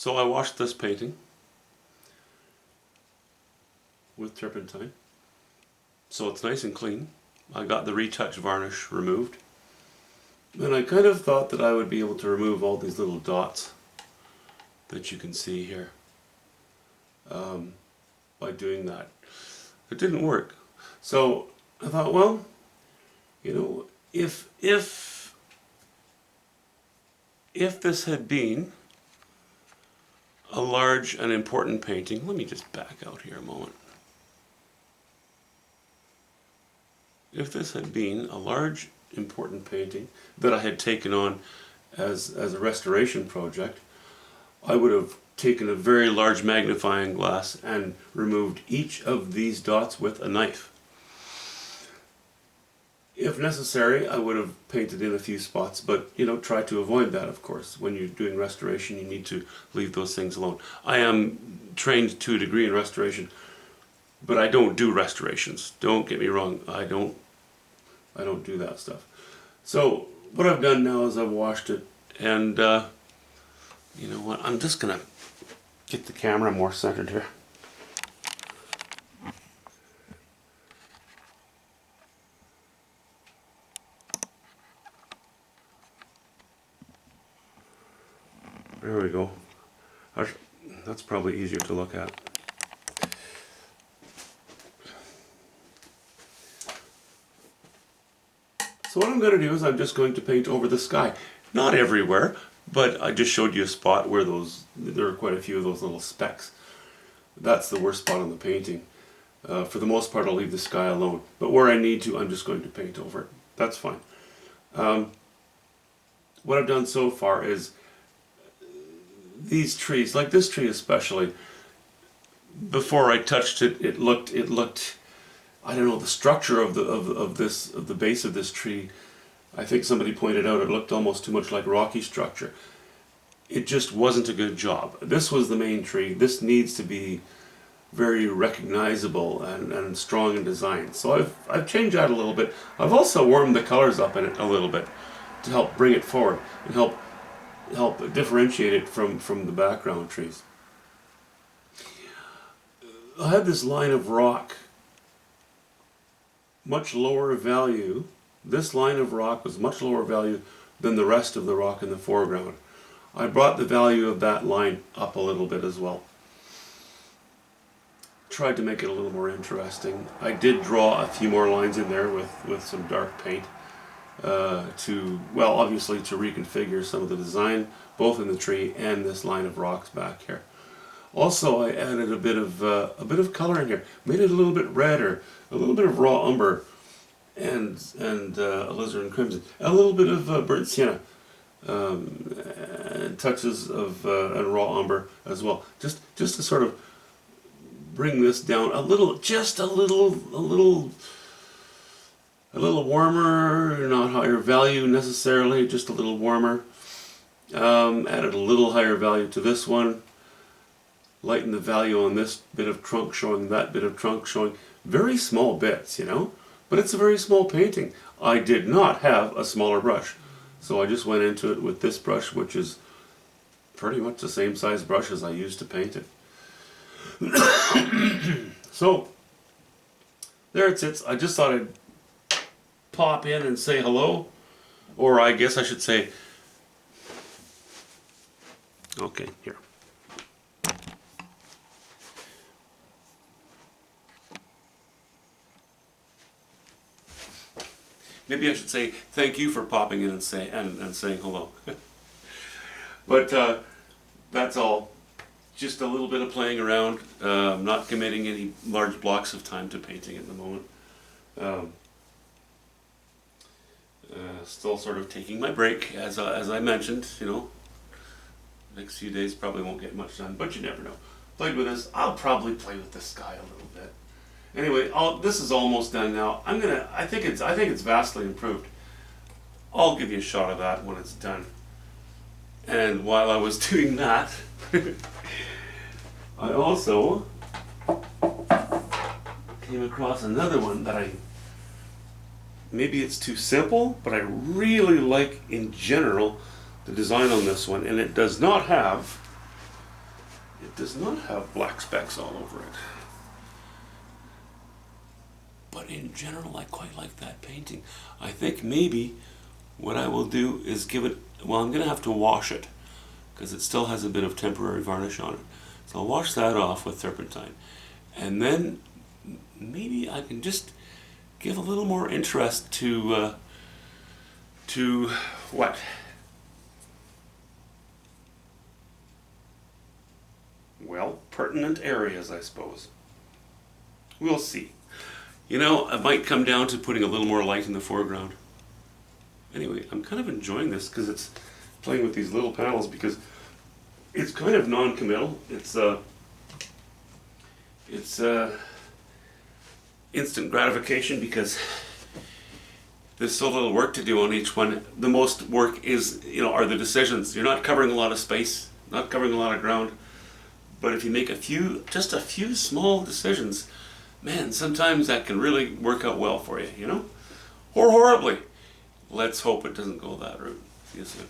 So I washed this painting with turpentine, so it's nice and clean. I got the retouch varnish removed, and I kind of thought that I would be able to remove all these little dots that you can see here by doing that. It didn't work, so I thought, well, you know, if this had been a large and important painting, let me just back out here a moment. If this had been a large, important painting that I had taken on as a restoration project, I would have taken a very large magnifying glass and removed each of these dots with a knife. If necessary, I would have painted in a few spots, but you know, try to avoid that, of course. When you're doing restoration, you need to leave those things alone. I am trained to a degree in restoration, but I don't do restorations. Don't get me wrong, I don't do that stuff. So what I've done now is I've washed it, and you know what, I'm just gonna get the camera more centered here. There we go. That's probably easier to look at. So what I'm going to do is I'm just going to paint over the sky. Not everywhere, but I just showed you a spot where there are quite a few of those little specks. That's the worst spot on the painting. For the most part, I'll leave the sky alone. But where I need to, I'm just going to paint over it. That's fine. What I've done so far is these trees, like this tree especially, before I touched it, it looked, I don't know, the structure of the base of this tree, I think somebody pointed out, it looked almost too much like rocky structure. It just wasn't a good job. This was the main tree. This needs to be very recognizable and strong in design. So I've changed that a little bit. I've also warmed the colors up in it a little bit to help bring it forward and help differentiate it from the background trees. I had this line of rock, much lower value. This line of rock was much lower value than the rest of the rock in the foreground. I brought the value of that line up a little bit as well. Tried to make it a little more interesting. I did draw a few more lines in there with some dark paint obviously to reconfigure some of the design, both in the tree and this line of rocks back here. Also, I added a bit of color in here, made it a little bit redder, a little bit of raw umber, and alizarin crimson, a little bit of burnt sienna, and touches of and raw umber as well, just to sort of bring this down a little, just a little warmer, not higher value necessarily, just a little warmer. Added a little higher value to this one. Lighten the value on this bit of trunk showing, that bit of trunk showing. Very small bits, you know, but it's a very small painting. I did not have a smaller brush, so I just went into it with this brush, which is pretty much the same size brush as I used to paint it. So there it sits. I just thought I'd pop in and say hello, or I guess I should say, okay, here. Maybe I should say thank you for popping in and saying hello. But that's all. Just a little bit of playing around. Not committing any large blocks of time to painting at the moment. Still sort of taking my break, as I mentioned. You know, next few days probably won't get much done, but you never know. Played with this. I'll probably play with the sky a little bit. Anyway, this is almost done now. I think it's vastly improved. I'll give you a shot of that when it's done. And while I was doing that, I also came across another one that maybe it's too simple, but I really like in general the design on this one, and it does not have It does not have black specks all over it. But in general, I quite like that painting. I think maybe what I will do is give it, well, I'm going to have to wash it because it still has a bit of temporary varnish on it. So I'll wash that off with turpentine. And then maybe I can just give a little more interest to what? Well, pertinent areas, I suppose. We'll see. You know, I might come down to putting a little more light in the foreground. Anyway, I'm kind of enjoying this because it's playing with these little panels because it's kind of non-committal. It's instant gratification because there's so little work to do on each one. The most work is, you know, are the decisions. You're not covering a lot of space, not covering a lot of ground. But if you make just a few small decisions, man, sometimes that can really work out well for you, you know? Or horribly. Let's hope it doesn't go that route. See you soon.